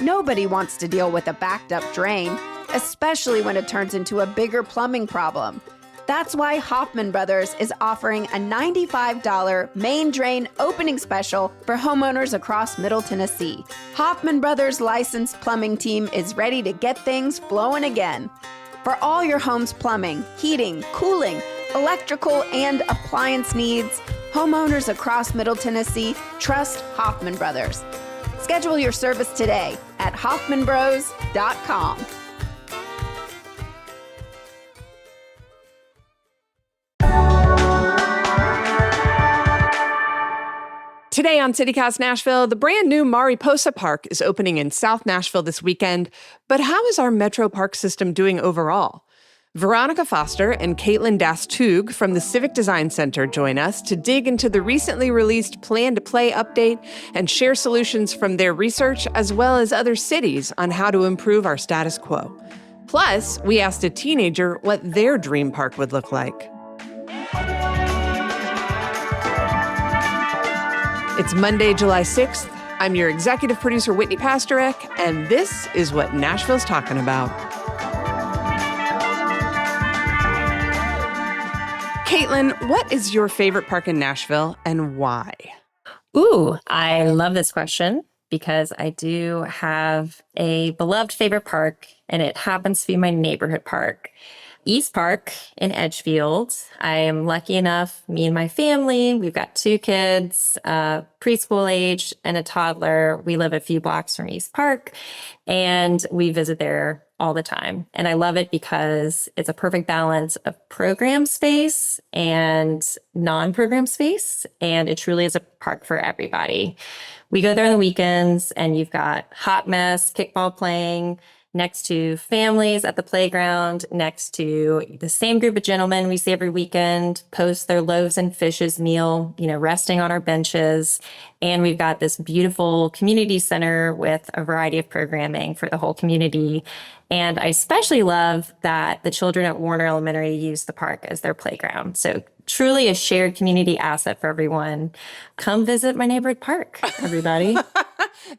Nobody wants to deal with a backed up drain, especially when it turns into a bigger plumbing problem. That's why Hoffman Brothers is offering a $95 main drain opening special for homeowners across Middle Tennessee. Hoffman Brothers licensed plumbing team is ready to get things flowing again. For all your home's plumbing, heating, cooling, electrical, and appliance needs, homeowners across Middle Tennessee trust Hoffman Brothers. Schedule your service today at hoffmanbros.com. Today on CityCast Nashville, the brand new Mariposa Park is opening in South Nashville this weekend. But how is our Metro Park system doing overall? Veronica Foster and Caitlin Dastug from the Civic Design Center join us to dig into the recently released Plan to Play update and share solutions from their research as well as other cities on how to improve our status quo. Plus, we asked a teenager what their dream park would look like. It's Monday, July 6th. I'm your executive producer, Whitney Pastorek, and this is what Nashville's talking about. Caitlin, what is your favorite park in Nashville and why? Ooh, I love this question because I do have a beloved favorite park, and it happens to be my neighborhood park. East Park in Edgefield. I am lucky enough, me and my family, we've got 2 kids, preschool age and a toddler. We live a few blocks from East Park and we visit there all the time. And I love it because it's a perfect balance of program space and non-program space. And it truly is a park for everybody. We go there on the weekends and you've got hot mess, kickball playing, next to families at the playground, next to the same group of gentlemen we see every weekend post their loaves and fishes meal, resting on our benches. And we've got this beautiful community center with a variety of programming for the whole community. And I especially love that the children at Warner Elementary use the park as their playground. So truly a shared community asset for everyone. Come visit my neighborhood park, everybody.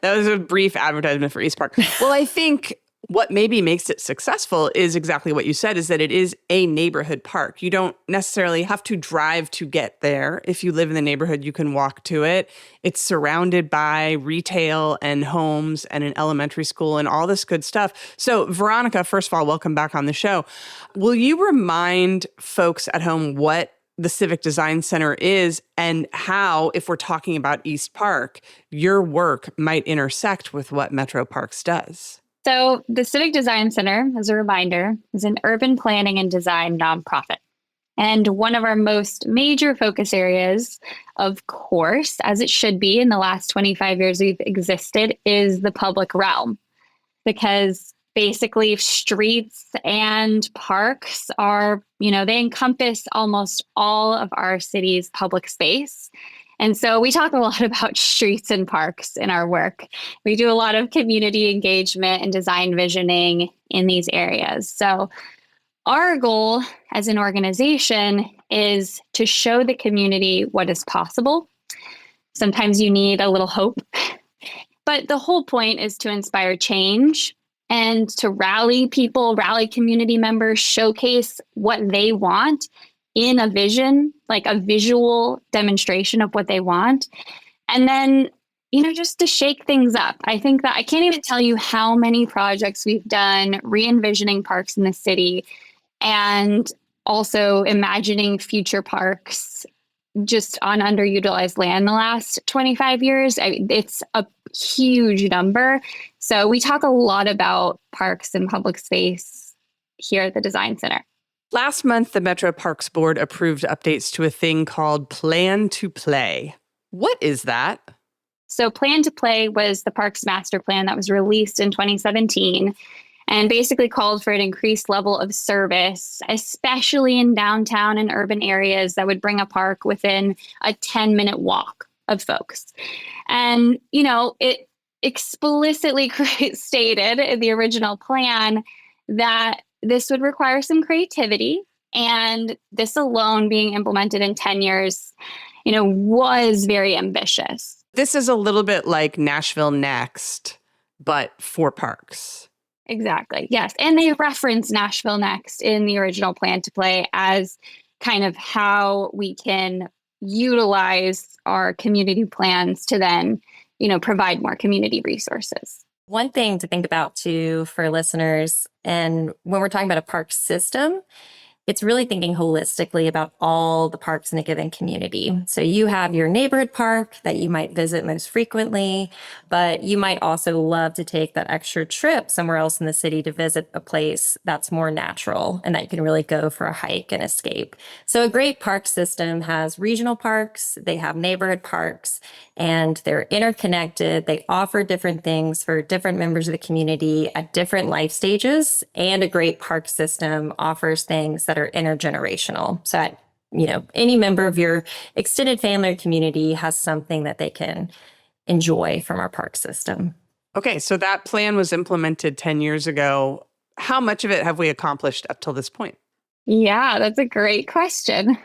That was a brief advertisement for East Park. Well, I think what maybe makes it successful is exactly what you said, is that it is a neighborhood park. You don't necessarily have to drive to get there. If you live in the neighborhood, you can walk to it. It's surrounded by retail and homes and an elementary school and all this good stuff. So, Veronica, first of all, welcome back on the show. Will you remind folks at home what the Civic Design Center is and how, if we're talking about East Park, your work might intersect with what Metro Parks does? So the Civic Design Center, as a reminder, is an urban planning and design nonprofit. And one of our most major focus areas, of course, as it should be in the last 25 years we've existed, is the public realm. Because basically streets and parks are, they encompass almost all of our city's public space. And so we talk a lot about streets and parks in our work. We do a lot of community engagement and design visioning in these areas. So our goal as an organization is to show the community what is possible. Sometimes you need a little hope, but the whole point is to inspire change and to rally people, rally community members, showcase what they want in a vision, like a visual demonstration of what they want. And then, just to shake things up. I think that I can't even tell you how many projects we've done re-envisioning parks in the city and also imagining future parks just on underutilized land the last 25 years. It's a huge number. So we talk a lot about parks and public space here at the Design Center. Last month, the Metro Parks Board approved updates to a thing called Plan to Play. What is that? So Plan to Play was the park's master plan that was released in 2017 and basically called for an increased level of service, especially in downtown and urban areas that would bring a park within a 10-minute walk of folks. And, it explicitly stated in the original plan that this would require some creativity, and this alone being implemented in 10 years, was very ambitious. This is a little bit like Nashville Next, but for parks. Exactly. Yes. And they reference Nashville Next in the original Plan to Play as kind of how we can utilize our community plans to then, provide more community resources. One thing to think about too for listeners, and when we're talking about a park system, it's really thinking holistically about all the parks in a given community. So you have your neighborhood park that you might visit most frequently, but you might also love to take that extra trip somewhere else in the city to visit a place that's more natural and that you can really go for a hike and escape. So a great park system has regional parks, they have neighborhood parks, and they're interconnected. They offer different things for different members of the community at different life stages. And a great park system offers things that are intergenerational. So any member of your extended family or community has something that they can enjoy from our park system. Okay, so that plan was implemented 10 years ago. How much of it have we accomplished up till this point? Yeah, that's a great question.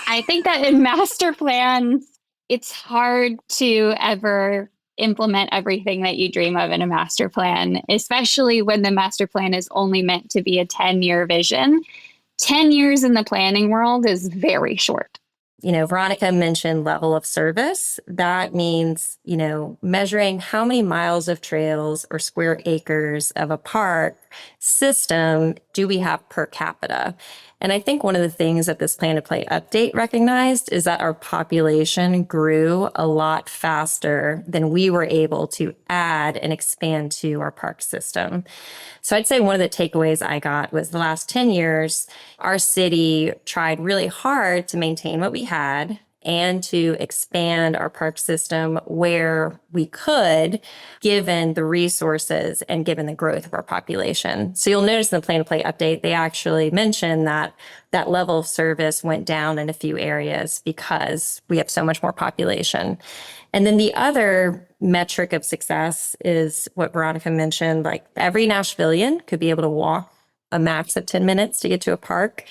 I think that in master plans, it's hard to ever implement everything that you dream of in a master plan, especially when the master plan is only meant to be a 10-year vision. 10 years in the planning world is very short. Veronica mentioned level of service. That means, measuring how many miles of trails or square acres of a park system do we have per capita. And I think one of the things that this Plan to Play update recognized is that our population grew a lot faster than we were able to add and expand to our park system. So I'd say one of the takeaways I got was the last 10 years, our city tried really hard to maintain what we had and to expand our park system where we could, given the resources and given the growth of our population. So you'll notice in the Plan to Play update, they actually mentioned that that level of service went down in a few areas because we have so much more population. And then the other metric of success is what Veronica mentioned, like every Nashvilleian could be able to walk a max of 10 minutes to get to a park.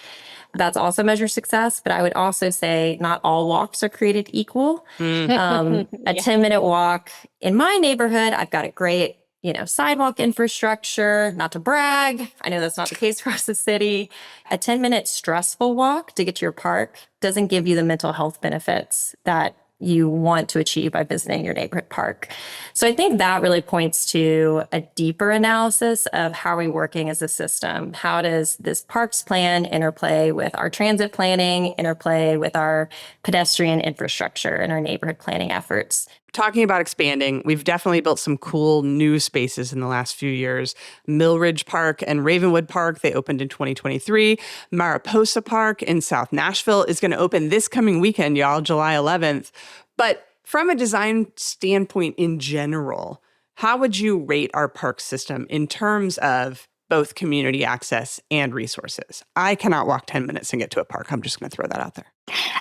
That's also measure success, but I would also say not all walks are created equal. A 10-minute walk in my neighborhood, I've got a great, sidewalk infrastructure, not to brag. I know that's not the case across the city. A 10-minute stressful walk to get to your park doesn't give you the mental health benefits that you want to achieve by visiting your neighborhood park. So I think that really points to a deeper analysis of how are we working as a system? How does this parks plan interplay with our transit planning, interplay with our pedestrian infrastructure and our neighborhood planning efforts? Talking about expanding, we've definitely built some cool new spaces in the last few years. Millridge Park and Ravenwood Park, they opened in 2023. Mariposa Park in South Nashville is going to open this coming weekend, y'all, July 11th. But from a design standpoint in general, how would you rate our park system in terms of both community access and resources? I cannot walk 10 minutes and get to a park. I'm just going to throw that out there.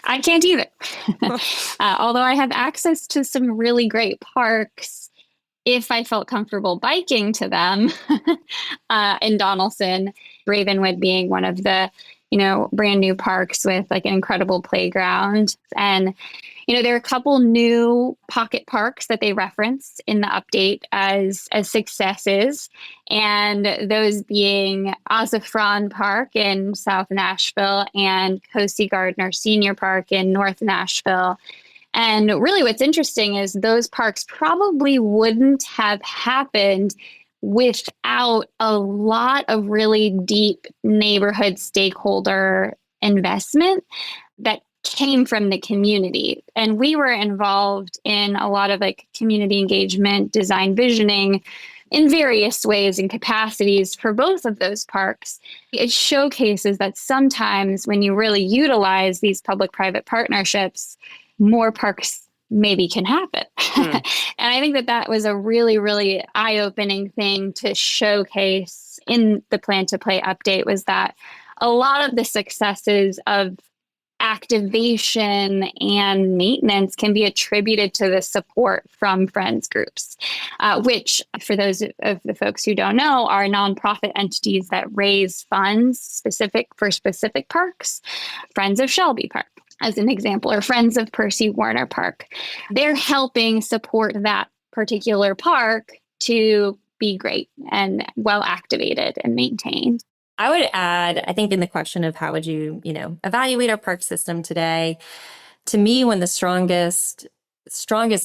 I can't either. Although I have access to some really great parks, if I felt comfortable biking to them in Donaldson, Ravenwood being one of the, brand new parks with like an incredible playground. And, there are a couple new pocket parks that they referenced in the update as successes. And those being Azafran Park in South Nashville and Cosi Gardner Senior Park in North Nashville. And really what's interesting is those parks probably wouldn't have happened without a lot of really deep neighborhood stakeholder investment that came from the community. And we were involved in a lot of like community engagement, design visioning in various ways and capacities for both of those parks. It showcases that sometimes when you really utilize these public-private partnerships, more parks maybe can happen. And I think that was a really, really eye-opening thing to showcase in the Plan to Play update was that a lot of the successes of activation and maintenance can be attributed to the support from friends groups, which for those of the folks who don't know are nonprofit entities that raise funds for specific parks. Friends of Shelby Park, as an example, or Friends of Percy Warner Park. They're helping support that particular park to be great and well activated and maintained. I would add, I think in the question of how would you, evaluate our park system today, to me, one of the strongest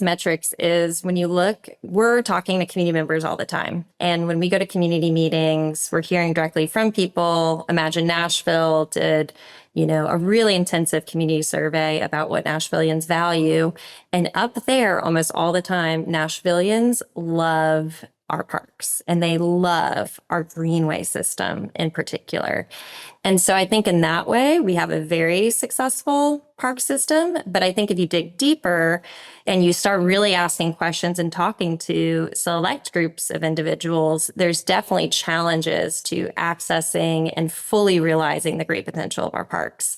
metrics is when you look, we're talking to community members all the time. And when we go to community meetings, we're hearing directly from people. Imagine Nashville did, a really intensive community survey about what Nashvillians value. And up there, almost all the time, Nashvillians love our parks and they love our greenway system in particular. And so I think in that way, we have a very successful park system. But I think if you dig deeper and you start really asking questions and talking to select groups of individuals, there's definitely challenges to accessing and fully realizing the great potential of our parks.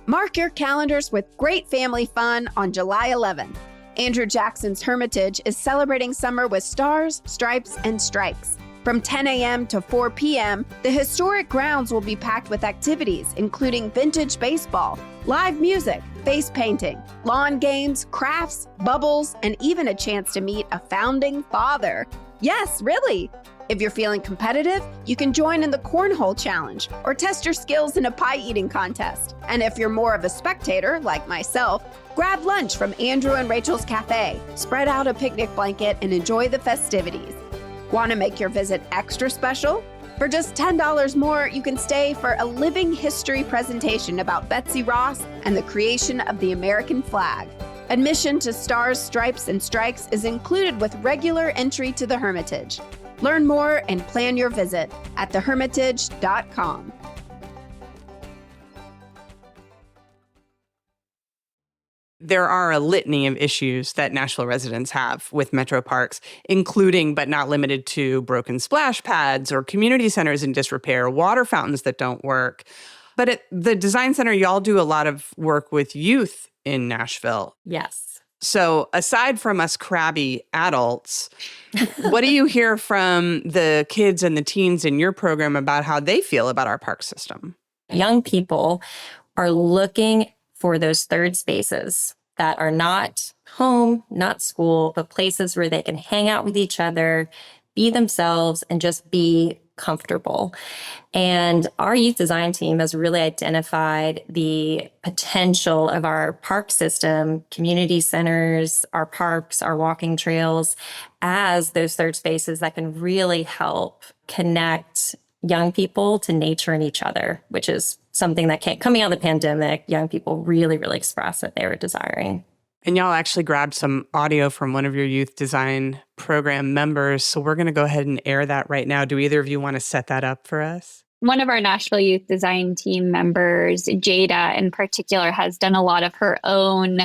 Mark your calendars with great family fun on July 11th. Andrew Jackson's Hermitage is celebrating summer with stars, stripes, and strikes. From 10 a.m. to 4 p.m., the historic grounds will be packed with activities including vintage baseball, live music, face painting, lawn games, crafts, bubbles, and even a chance to meet a founding father. Yes, really! If you're feeling competitive, you can join in the Cornhole Challenge or test your skills in a pie eating contest. And if you're more of a spectator, like myself, grab lunch from Andrew and Rachel's Cafe, spread out a picnic blanket, and enjoy the festivities. Want to make your visit extra special? For just $10 more, you can stay for a living history presentation about Betsy Ross and the creation of the American flag. Admission to Stars, Stripes, and Strikes is included with regular entry to the Hermitage. Learn more and plan your visit at thehermitage.com. There are a litany of issues that Nashville residents have with metro parks, including but not limited to broken splash pads or community centers in disrepair, water fountains that don't work. But at the Design Center, y'all do a lot of work with youth in Nashville. Yes. So aside from us crabby adults, what do you hear from the kids and the teens in your program about how they feel about our park system? Young people are looking for those third spaces that are not home, not school, but places where they can hang out with each other, be themselves, and just be comfortable. And our youth design team has really identified the potential of our park system, community centers, our parks, our walking trails, as those third spaces that can really help connect young people to nature and each other, which is something that coming out of the pandemic, young people really, really expressed that they were desiring. And y'all actually grabbed some audio from one of your youth design program members. So we're going to go ahead and air that right now. Do either of you want to set that up for us? One of our Nashville Youth Design team members, Jada in particular, has done a lot of her own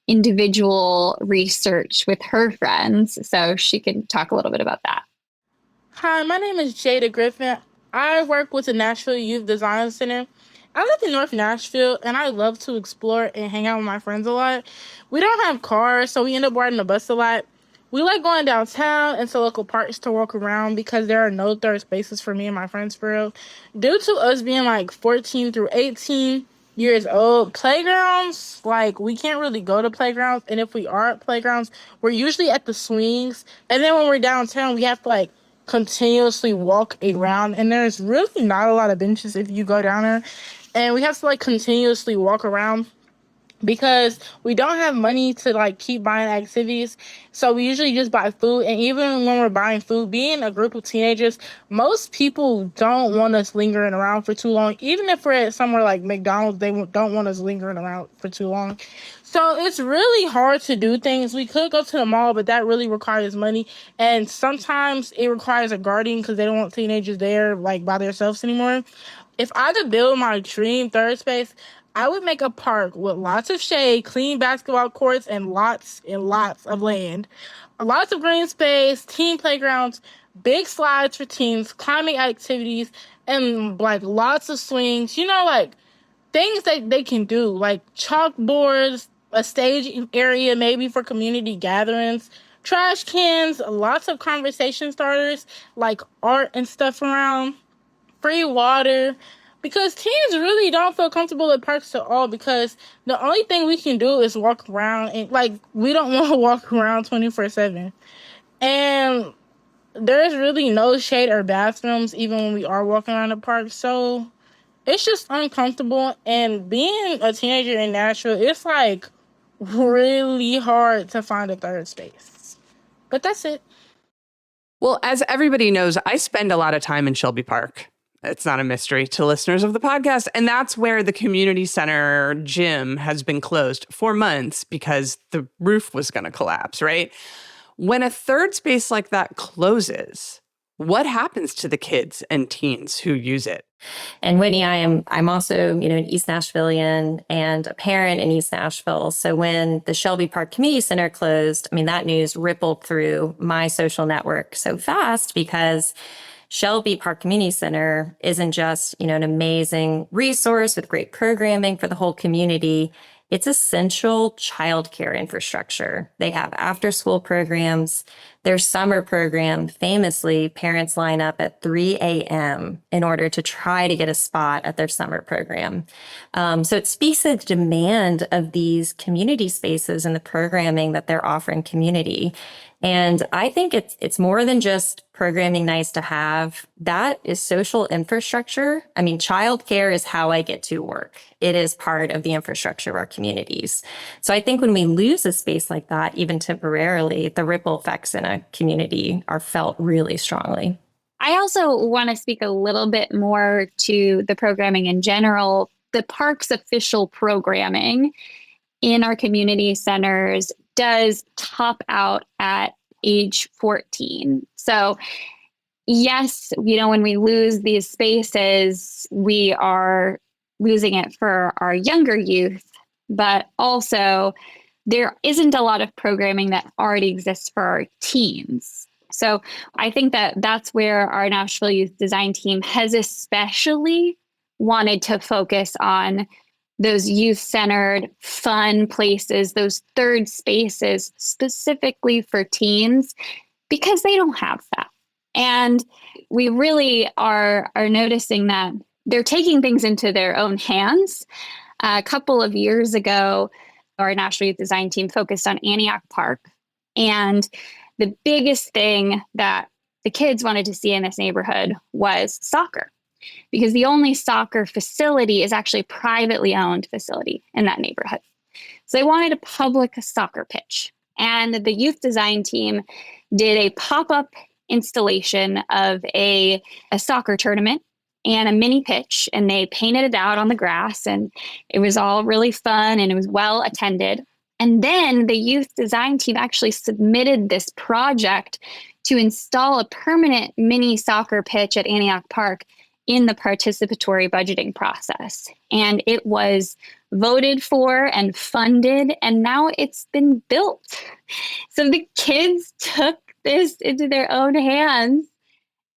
individual research with her friends. So she can talk a little bit about that. Hi, my name is Jada Griffin. I work with the Nashville Youth Design Center. I live in North Nashville, and I love to explore and hang out with my friends a lot. We don't have cars, so we end up riding the bus a lot. We like going downtown and to local parks to walk around because there are no third spaces for me and my friends for real. Due to us being like 14 through 18 years old, playgrounds, we can't really go to playgrounds. And if we are at playgrounds, we're usually at the swings. And then when we're downtown, we have to continuously walk around. And there's really not a lot of benches if you go down there. And we have to continuously walk around because we don't have money to keep buying activities. So we usually just buy food. And even when we're buying food, being a group of teenagers, most people don't want us lingering around for too long. Even if we're at somewhere like McDonald's, they don't want us lingering around for too long. So it's really hard to do things. We could go to the mall, but that really requires money. And sometimes it requires a guardian because they don't want teenagers there by themselves anymore. If I could build my dream third space, I would make a park with lots of shade, clean basketball courts, and lots of land. Lots of green space, teen playgrounds, big slides for teens, climbing activities, and lots of swings. Things that they can do, like chalkboards, a stage area maybe for community gatherings, trash cans, lots of conversation starters like art and stuff around, free water, Because teens really don't feel comfortable at parks at all, because the only thing we can do is walk around, and like we don't want to walk around 24/7. And there's really no shade or bathrooms even when we are walking around the park. So it's just uncomfortable. And being a teenager in Nashville, it's like really hard to find a third space. But that's it. Well, as everybody knows, I spend a lot of time in Shelby Park. It's not a mystery to listeners of the podcast. And that's where the community center gym has been closed for months because the roof was going to collapse, right? When a third space like that closes, what happens to the kids and teens who use it? And Whitney, I'm also, an East Nashvilleian and a parent in East Nashville. So when the Shelby Park Community Center closed, that news rippled through my social network so fast, because Shelby Park Community Center isn't just, an amazing resource with great programming for the whole community. It's essential childcare infrastructure. They have after-school programs. Their summer program, famously, parents line up at 3 a.m. in order to try to get a spot at their summer program. So it speaks to the demand of these community spaces and the programming that they're offering community. And I think it's more than just programming nice to have. That is social infrastructure. Childcare is how I get to work. It is part of the infrastructure of our communities. So I think when we lose a space like that, even temporarily, the ripple effects in a community are felt really strongly. I also want to speak a little bit more to the programming in general. The park's official programming in our community centers does top out at age 14. So yes, when we lose these spaces, we are losing it for our younger youth, but also there isn't a lot of programming that already exists for our teens. So I think that that's where our Nashville Youth Design team has especially wanted to focus on those youth-centered, fun places, those third spaces specifically for teens, because they don't have that. And we really are noticing that they're taking things into their own hands. A couple of years ago, our National Youth Design team focused on Antioch Park. And the biggest thing that the kids wanted to see in this neighborhood was soccer, because the only soccer facility is actually a privately owned facility in that neighborhood. So they wanted a public soccer pitch. And the youth design team did a pop-up installation of a soccer tournament and a mini pitch, and they painted it out on the grass, and it was all really fun and it was well attended. And then the youth design team actually submitted this project to install a permanent mini soccer pitch at Antioch Park in the participatory budgeting process. And it was voted for and funded, and now it's been built. So the kids took this into their own hands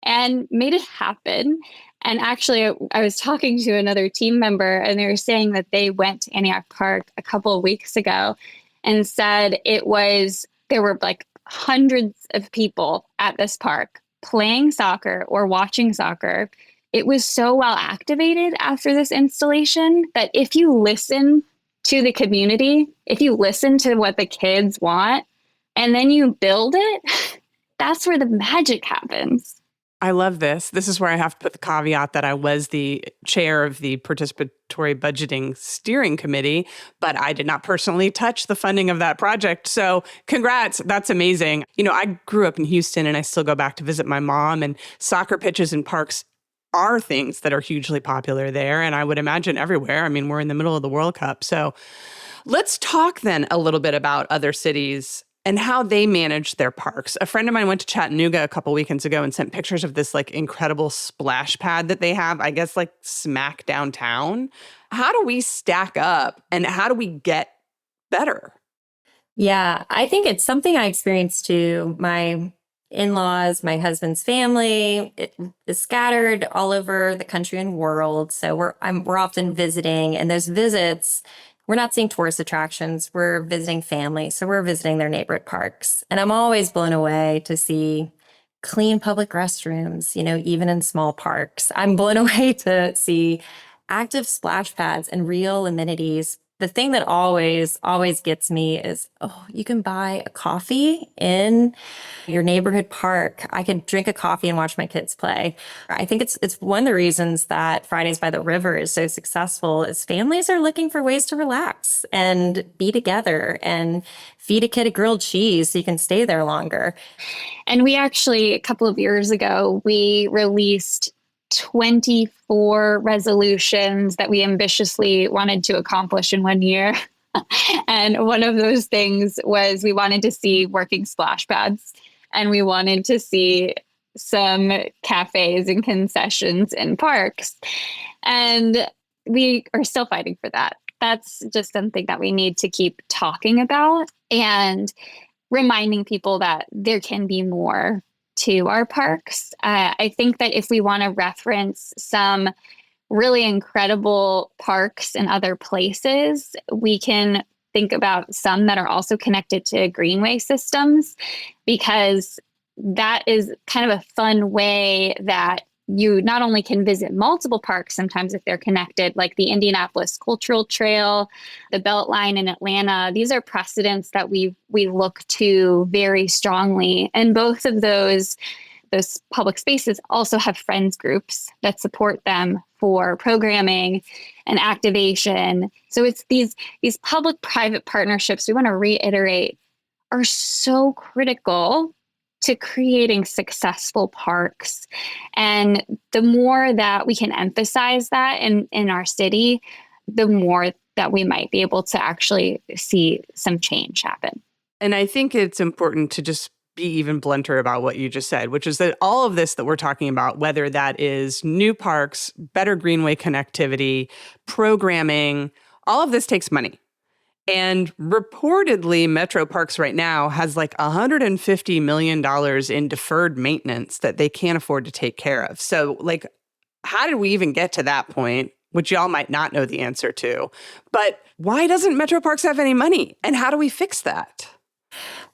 and made it happen. And actually, I was talking to another team member, and they were saying that they went to Antioch Park a couple of weeks ago and said there were like hundreds of people at this park playing soccer or watching soccer. It was so well activated after this installation that if you listen to the community, if you listen to what the kids want, and then you build it, that's where the magic happens. I love this. This is where I have to put the caveat that I was the chair of the Participatory Budgeting Steering Committee, but I did not personally touch the funding of that project. So congrats. That's amazing. I grew up in Houston, and I still go back to visit my mom, and soccer pitches and parks are things that are hugely popular there. And I would imagine everywhere. We're in the middle of the World Cup. So let's talk then a little bit about other cities and how they manage their parks. A friend of mine went to Chattanooga a couple weekends ago and sent pictures of this incredible splash pad that they have, I guess smack downtown. How do we stack up, and how do we get better? Yeah, I think it's something I experienced too. My in-laws, my husband's family, it is scattered all over the country and world. So we're often visiting, and those visits, we're not seeing tourist attractions. We're visiting family. So we're visiting their neighborhood parks. And I'm always blown away to see clean public restrooms, even in small parks. I'm blown away to see active splash pads and real amenities. The thing that always gets me is, you can buy a coffee in your neighborhood park. I can drink a coffee and watch my kids play. I think it's one of the reasons that Fridays by the River is so successful is families are looking for ways to relax and be together and feed a kid a grilled cheese so you can stay there longer. And we actually, a couple of years ago, we released 24 resolutions that we ambitiously wanted to accomplish in 1 year. And one of those things was we wanted to see working splash pads, and we wanted to see some cafes and concessions in parks. And we are still fighting for that. That's just something that we need to keep talking about and reminding people that there can be more to our parks. I think that if we want to reference some really incredible parks in other places, we can think about some that are also connected to greenway systems, because that is kind of a fun way that you not only can visit multiple parks sometimes if they're connected, like the Indianapolis Cultural Trail, the Beltline in Atlanta. These are precedents that we look to very strongly. And both of those public spaces also have friends groups that support them for programming and activation. So it's these public-private partnerships, we want to reiterate, are so critical to creating successful parks. And the more that we can emphasize that in our city, the more that we might be able to actually see some change happen. And I think it's important to just be even blunter about what you just said, which is that all of this that we're talking about, whether that is new parks, better greenway connectivity, programming, all of this takes money. And reportedly, Metro Parks right now has like $150 million in deferred maintenance that they can't afford to take care of. So like, how did we even get to that point, which y'all might not know the answer to? But why doesn't Metro Parks have any money? And how do we fix that?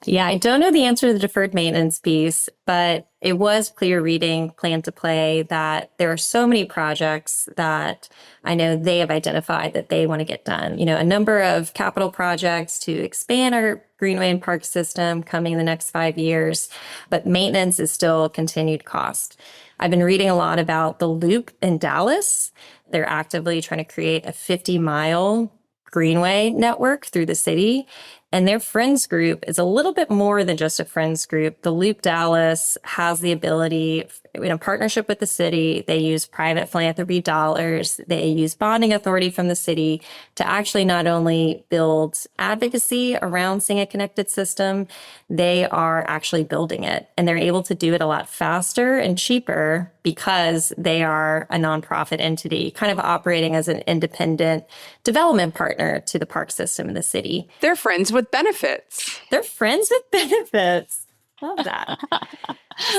Yeah, I don't know the answer to the deferred maintenance piece, but it was clear reading Plan to Play that there are so many projects that I know they have identified that they want to get done. A number of capital projects to expand our greenway and park system coming in the next 5 years, but maintenance is still a continued cost. I've been reading a lot about the Loop in Dallas. They're actively trying to create a 50-mile greenway network through the city. And their friends group is a little bit more than just a friends group. The Loop Dallas has the ability, in a partnership with the city, they use private philanthropy dollars, they use bonding authority from the city to actually not only build advocacy around seeing a connected system, they are actually building it. And they're able to do it a lot faster and cheaper because they are a nonprofit entity, kind of operating as an independent development partner to the park system in the city. They're friends with benefits. They're friends with benefits. Love that.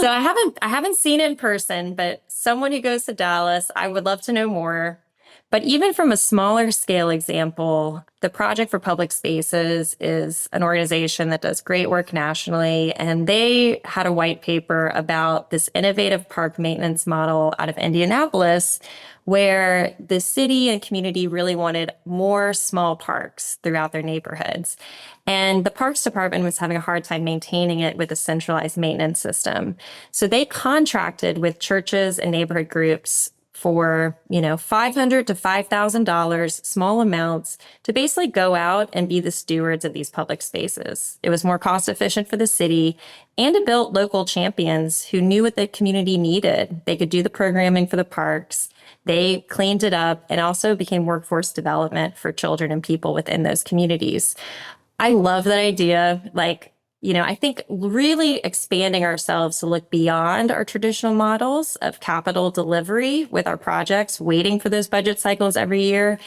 So I haven't seen it in person, but someone who goes to Dallas, I would love to know more. But even from a smaller scale example, the Project for Public Spaces is an organization that does great work nationally. And they had a white paper about this innovative park maintenance model out of Indianapolis, where the city and community really wanted more small parks throughout their neighborhoods. And the Parks Department was having a hard time maintaining it with a centralized maintenance system. So they contracted with churches and neighborhood groups for, $500 to $5,000, small amounts, to basically go out and be the stewards of these public spaces. It was more cost efficient for the city, and it built local champions who knew what the community needed. They could do the programming for the parks. They cleaned it up and also became workforce development for children and people within those communities. I love that idea. I think really expanding ourselves to look beyond our traditional models of capital delivery with our projects, waiting for those budget cycles every year.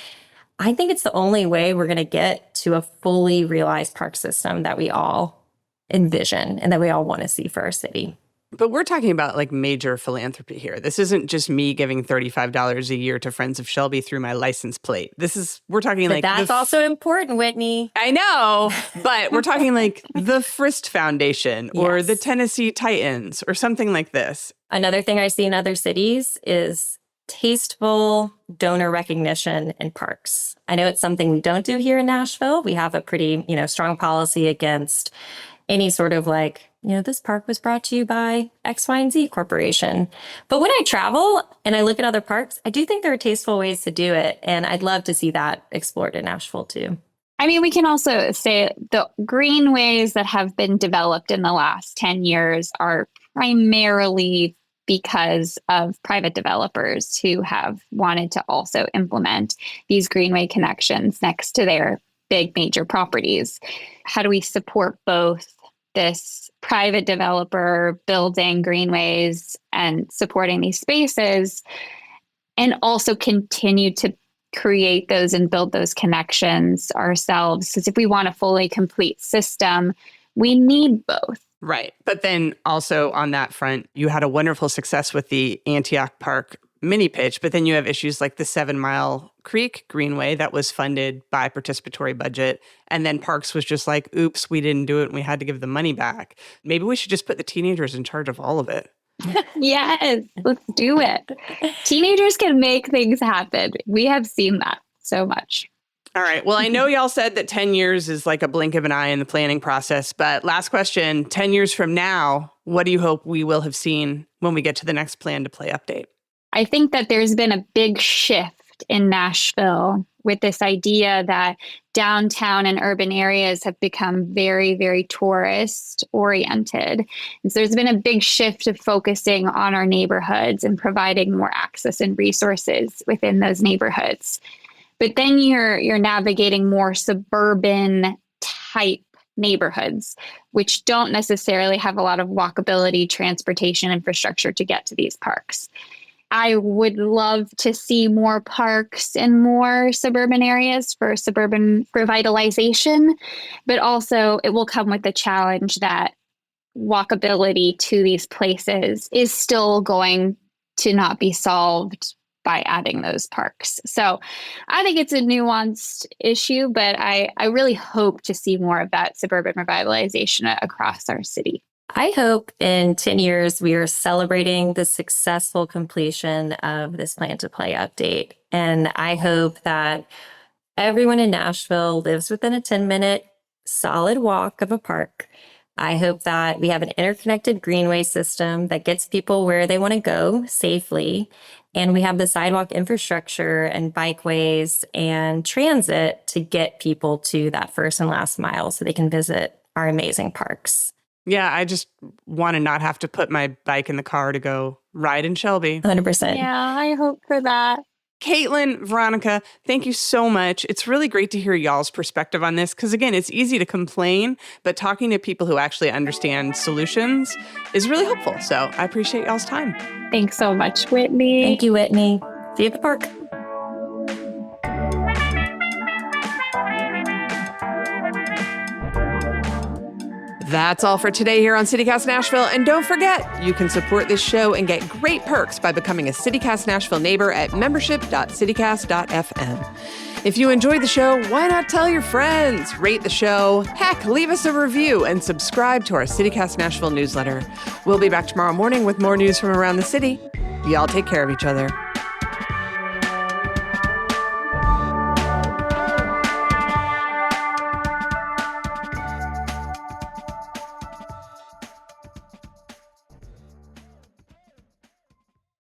I think it's the only way we're going to get to a fully realized park system that we all envision and that we all want to see for our city. But we're talking about like major philanthropy here. This isn't just me giving $35 a year to Friends of Shelby through my license plate. We're talking But like that's also important, Whitney. I know, but we're talking like the Frist Foundation or Yes. the Tennessee Titans or something like this. Another thing I see in other cities is tasteful donor recognition in parks. I know it's something we don't do here in Nashville. We have a pretty, strong policy against any sort of like, this park was brought to you by X, Y, and Z Corporation. But when I travel and I look at other parks, I do think there are tasteful ways to do it. And I'd love to see that explored in Nashville too. I mean, we can also say the greenways that have been developed in the last 10 years are primarily because of private developers who have wanted to also implement these greenway connections next to their big major properties. How do we support both this private developer building greenways and supporting these spaces, and also continue to create those and build those connections ourselves? Because if we want a fully complete system, we need both. Right. But then also on that front, you had a wonderful success with the Antioch Park mini pitch, but then you have issues like the 7 Mile Creek Greenway that was funded by participatory budget. And then Parks was just like, oops, we didn't do it and we had to give the money back. Maybe we should just put the teenagers in charge of all of it. Yes, let's do it. Teenagers can make things happen. We have seen that so much. All right. Well, I know y'all said that 10 years is like a blink of an eye in the planning process, but last question, 10 years from now, what do you hope we will have seen when we get to the next Plan to Play update? I think that there's been a big shift in Nashville with this idea that downtown and urban areas have become very, very tourist oriented. And so there's been a big shift of focusing on our neighborhoods and providing more access and resources within those neighborhoods. But then you're navigating more suburban type neighborhoods, which don't necessarily have a lot of walkability, transportation infrastructure to get to these parks. I would love to see more parks in more suburban areas for suburban revitalization, but also it will come with the challenge that walkability to these places is still going to not be solved by adding those parks. So I think it's a nuanced issue, but I really hope to see more of that suburban revitalization across our city. I hope in 10 years we are celebrating the successful completion of this Plan to Play update. And I hope that everyone in Nashville lives within a 10-minute solid walk of a park. I hope that we have an interconnected greenway system that gets people where they want to go safely. And we have the sidewalk infrastructure and bikeways and transit to get people to that first and last mile so they can visit our amazing parks. Yeah, I just want to not have to put my bike in the car to go ride in Shelby. 100%. Yeah, I hope for that. Caitlin, Veronica, thank you so much. It's really great to hear y'all's perspective on this because, again, it's easy to complain, but talking to people who actually understand solutions is really helpful. So I appreciate y'all's time. Thanks so much, Whitney. Thank you, Whitney. See you at the park. That's all for today here on CityCast Nashville. And don't forget, you can support this show and get great perks by becoming a CityCast Nashville neighbor at membership.citycast.fm. If you enjoyed the show, why not tell your friends? Rate the show. Heck, leave us a review and subscribe to our CityCast Nashville newsletter. We'll be back tomorrow morning with more news from around the city. Y'all take care of each other.